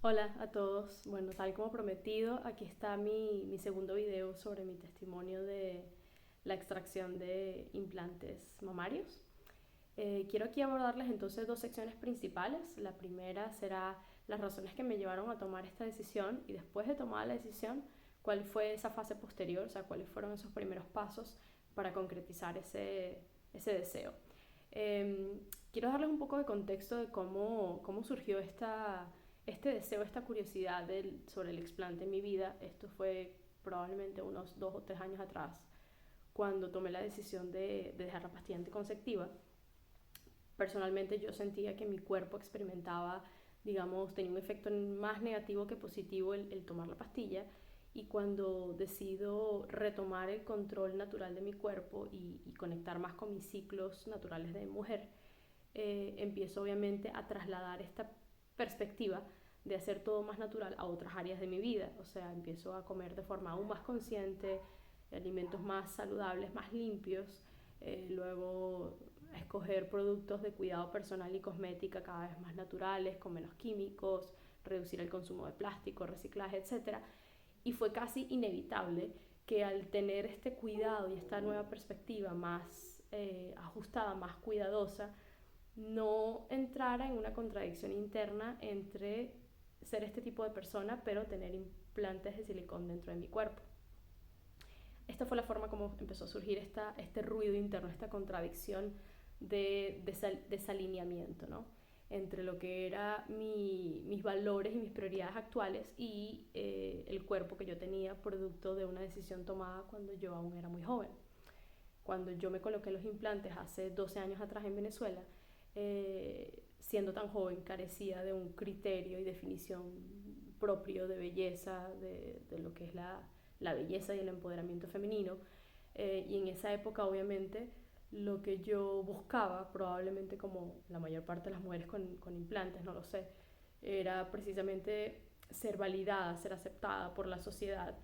Hola a todos. Bueno, tal como prometido, aquí está mi segundo video sobre mi testimonio de la extracción de implantes mamarios. Quiero aquí abordarles entonces dos secciones principales. La primera será las razones que me llevaron a tomar esta decisión y después de tomar la decisión, cuál fue esa fase posterior, o sea, cuáles fueron esos primeros pasos para concretizar ese deseo. Quiero darles un poco de contexto de cómo surgió este deseo, esta curiosidad sobre el explante en mi vida. Esto fue probablemente unos 2 o 3 años atrás, cuando tomé la decisión de dejar la pastilla anticonceptiva. Personalmente yo sentía que mi cuerpo experimentaba, digamos, tenía un efecto más negativo que positivo el tomar la pastilla, y cuando decido retomar el control natural de mi cuerpo y conectar más con mis ciclos naturales de mujer, empiezo obviamente a trasladar esta perspectiva de hacer todo más natural a otras áreas de mi vida. O sea, empiezo a comer de forma aún más consciente, alimentos más saludables, más limpios, luego a escoger productos de cuidado personal y cosmética cada vez más naturales, con menos químicos, reducir el consumo de plástico, reciclaje, etcétera. Y fue casi inevitable que al tener este cuidado y esta nueva perspectiva más ajustada, más cuidadosa, no entrara en una contradicción interna entre ser este tipo de persona pero tener implantes de silicón dentro de mi cuerpo. Esta fue la forma como empezó a surgir este ruido interno, esta contradicción de desalineamiento, ¿no? Entre lo que eran mis valores y mis prioridades actuales y el cuerpo que yo tenía producto de una decisión tomada cuando yo aún era muy joven. Cuando yo me coloqué los implantes hace 12 años atrás en Venezuela, siendo tan joven, carecía de un criterio y definición propio de belleza, de lo que es la belleza y el empoderamiento femenino. Y en esa época, obviamente, lo que yo buscaba, probablemente como la mayor parte de las mujeres con implantes, no lo sé, era precisamente ser validada, ser aceptada por la sociedad,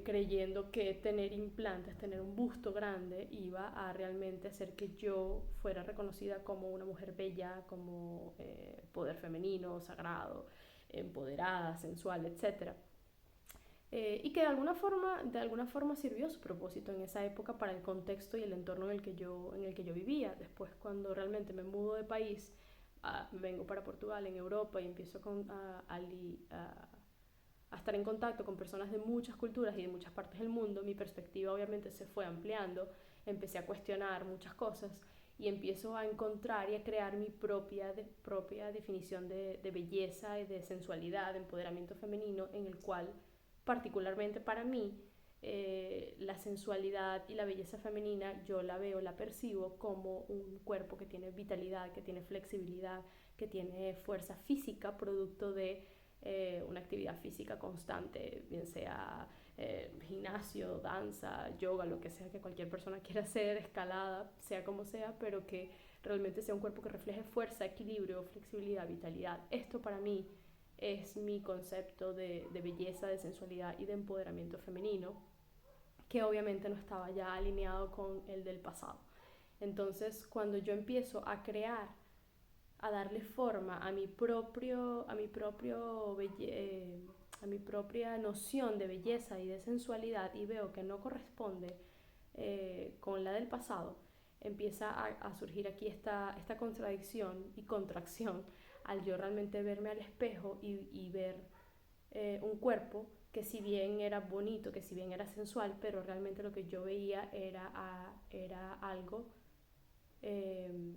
creyendo que tener implantes, tener un busto grande, iba a realmente hacer que yo fuera reconocida como una mujer bella, como poder femenino, sagrado, empoderada, sensual, etcétera. Y que de alguna forma sirvió su propósito en esa época para el contexto y el entorno en el que yo vivía. Después, cuando realmente me mudo de país, vengo para Portugal, en Europa, y empiezo a estar en contacto con personas de muchas culturas y de muchas partes del mundo, mi perspectiva obviamente se fue ampliando, empecé a cuestionar muchas cosas y empiezo a encontrar y a crear mi propia definición de belleza y de sensualidad, de empoderamiento femenino, en el cual particularmente para mí la sensualidad y la belleza femenina yo la veo, la percibo como un cuerpo que tiene vitalidad, que tiene flexibilidad, que tiene fuerza física, producto de una actividad física constante, bien sea gimnasio, danza, yoga, lo que sea que cualquier persona quiera hacer, escalada, sea como sea, pero que realmente sea un cuerpo que refleje fuerza, equilibrio, flexibilidad, vitalidad. Esto para mí es mi concepto de belleza, de sensualidad y de empoderamiento femenino, que obviamente no estaba ya alineado con el del pasado. Entonces, cuando yo empiezo a crear, a darle forma a mi propia noción de belleza y de sensualidad, y veo que no corresponde con la del pasado, empieza a surgir aquí esta contradicción y contracción al yo realmente verme al espejo y ver un cuerpo que, si bien era bonito, que si bien era sensual, pero realmente lo que yo veía era algo, eh,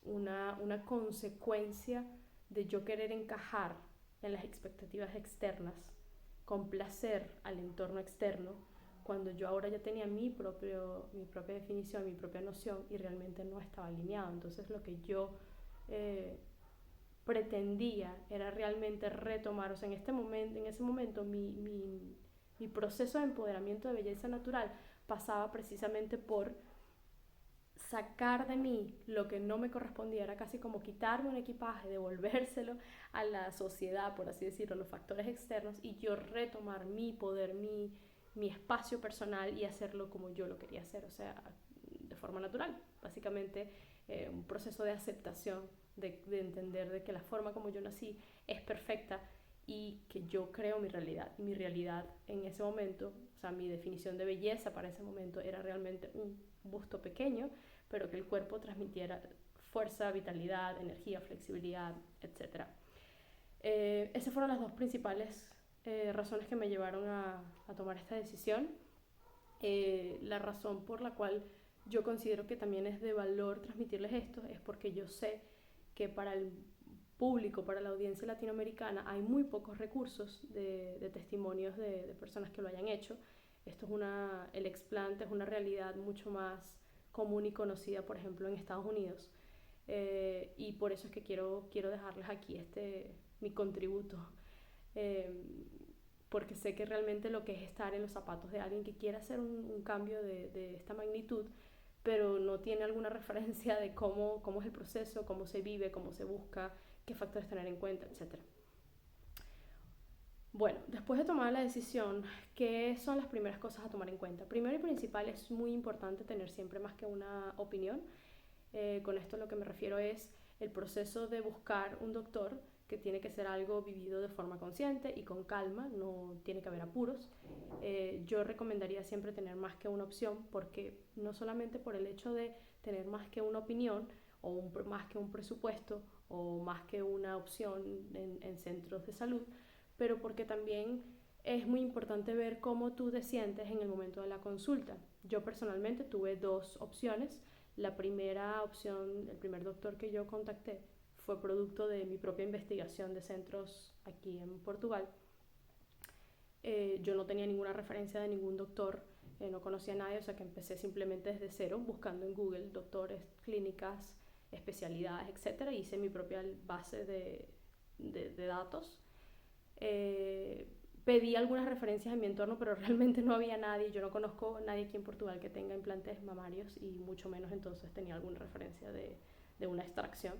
una consecuencia de yo querer encajar en las expectativas externas, complacer al entorno externo, cuando yo ahora ya tenía mi propia definición, mi propia noción, y realmente no estaba alineado. Entonces lo que yo eh, pretendía era realmente retomar, o sea, en ese momento mi proceso de empoderamiento de belleza natural pasaba precisamente por sacar de mí lo que no me correspondía, era casi como quitarme un equipaje, devolvérselo a la sociedad, por así decirlo, los factores externos, y yo retomar mi poder, mi espacio personal, y hacerlo como yo lo quería hacer, o sea, de forma natural. Básicamente un proceso de aceptación, de entender de que la forma como yo nací es perfecta y que yo creo mi realidad. Y mi realidad en ese momento, o sea, mi definición de belleza para ese momento era realmente un busto pequeño, pero que el cuerpo transmitiera fuerza, vitalidad, energía, flexibilidad, etc. Esas fueron las dos principales razones que me llevaron a tomar esta decisión. La razón por la cual yo considero que también es de valor transmitirles esto es porque yo sé que para el público, para la audiencia latinoamericana, hay muy pocos recursos de testimonios de personas que lo hayan hecho. Esto es el explante es una realidad mucho más común y conocida, por ejemplo, en Estados Unidos. Y por eso es que quiero dejarles aquí mi contributo. Porque sé que realmente lo que es estar en los zapatos de alguien que quiere hacer un cambio de esta magnitud, pero no tiene alguna referencia de cómo es el proceso, cómo se vive, cómo se busca, qué factores tener en cuenta, etc. Bueno, después de tomar la decisión, ¿qué son las primeras cosas a tomar en cuenta? Primero y principal, es muy importante tener siempre más que una opinión. Con esto lo que me refiero es el proceso de buscar un doctor, que tiene que ser algo vivido de forma consciente y con calma, no tiene que haber apuros. Yo recomendaría siempre tener más que una opción, porque no solamente por el hecho de tener más que una opinión o más que un presupuesto o más que una opción en centros de salud, pero porque también es muy importante ver cómo tú te sientes en el momento de la consulta. Yo personalmente tuve dos opciones. La primera opción, el primer doctor que yo contacté, fue producto de mi propia investigación de centros aquí en Portugal. Yo no tenía ninguna referencia de ningún doctor, no conocía a nadie, o sea que empecé simplemente desde cero, buscando en Google doctores, clínicas, especialidades, etc. Hice mi propia base de datos. Pedí algunas referencias en mi entorno, pero realmente no había nadie. Yo no conozco a nadie aquí en Portugal que tenga implantes mamarios, y mucho menos entonces tenía alguna referencia de una extracción.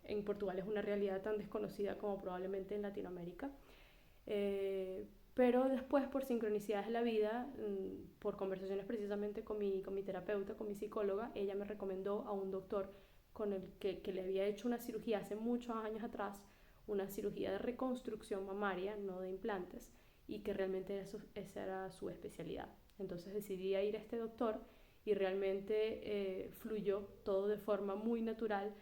En Portugal es una realidad tan desconocida como probablemente en Latinoamérica. Pero después, por sincronicidades de la vida, por conversaciones precisamente con mi terapeuta, con mi psicóloga, ella me recomendó a un doctor con el que le había hecho una cirugía hace muchos años atrás, una cirugía de reconstrucción mamaria, no de implantes, y que realmente esa era su especialidad. Entonces decidí ir a este doctor y realmente fluyó todo de forma muy natural.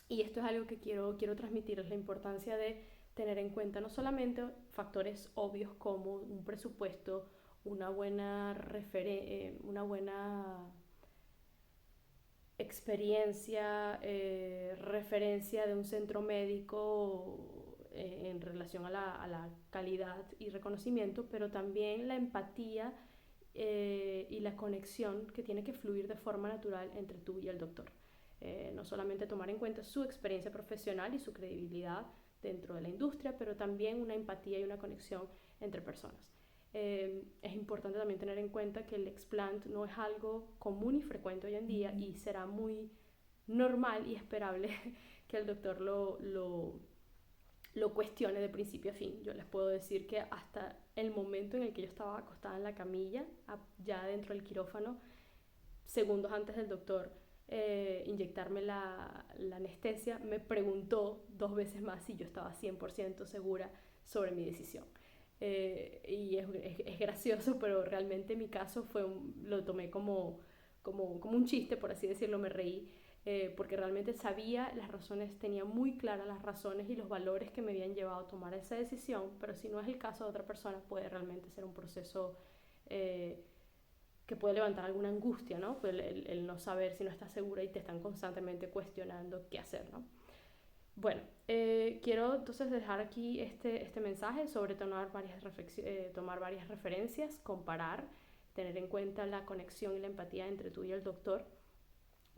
Y esto es algo que quiero transmitirles, la importancia de tener en cuenta no solamente factores obvios como un presupuesto, una buena experiencia, referencia de un centro médico en relación a la calidad y reconocimiento, pero también la empatía y la conexión que tiene que fluir de forma natural entre tú y el doctor. No solamente tomar en cuenta su experiencia profesional y su credibilidad dentro de la industria, pero también una empatía y una conexión entre personas. Es importante también tener en cuenta que el explant no es algo común y frecuente hoy en día, y será muy normal y esperable que el doctor lo cuestione de principio a fin. Yo les puedo decir que hasta el momento en el que yo estaba acostada en la camilla, ya dentro del quirófano, segundos antes del doctor inyectarme la anestesia, me preguntó 2 veces más si yo estaba 100% segura sobre mi decisión. Y es gracioso, pero realmente en mi caso lo tomé como un chiste, por así decirlo. Me reí, porque realmente sabía las razones, tenía muy claras las razones y los valores que me habían llevado a tomar esa decisión, pero si no es el caso de otra persona, puede realmente ser un proceso que puede levantar alguna angustia, ¿no? El no saber si no estás segura y te están constantemente cuestionando qué hacer, ¿no? Bueno, quiero entonces dejar aquí este mensaje sobre tomar varias referencias, comparar, tener en cuenta la conexión y la empatía entre tú y el doctor,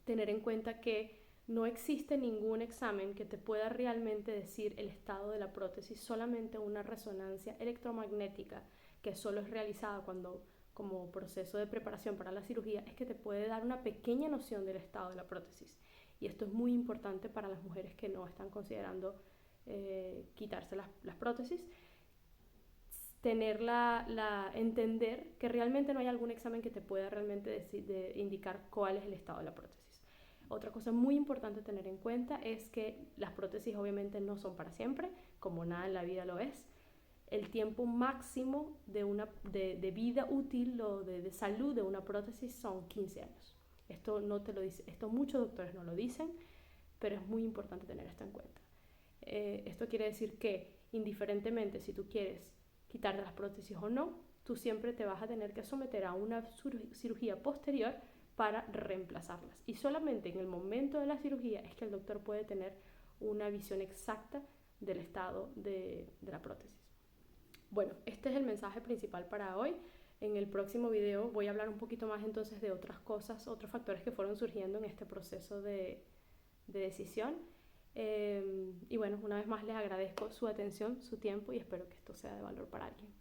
tener en cuenta que no existe ningún examen que te pueda realmente decir el estado de la prótesis, solamente una resonancia electromagnética que solo es realizada como proceso de preparación para la cirugía, es que te puede dar una pequeña noción del estado de la prótesis. Y esto es muy importante para las mujeres que no están considerando quitarse las prótesis. Entender que realmente no hay algún examen que te pueda realmente indicar cuál es el estado de la prótesis. Otra cosa muy importante a tener en cuenta es que las prótesis obviamente no son para siempre, como nada en la vida lo es. El tiempo máximo de vida útil o de salud de una prótesis son 15 años. Esto no te lo dice, esto muchos doctores no lo dicen, pero es muy importante tener esto en cuenta. Esto quiere decir que indiferentemente si tú quieres quitarte las prótesis o no, tú siempre te vas a tener que someter a una cirugía posterior para reemplazarlas. Y solamente en el momento de la cirugía es que el doctor puede tener una visión exacta del estado de la prótesis. Bueno, este es el mensaje principal para hoy. En el próximo video voy a hablar un poquito más entonces de otras cosas, otros factores que fueron surgiendo en este proceso de decisión. Y bueno, una vez más les agradezco su atención, su tiempo y espero que esto sea de valor para alguien.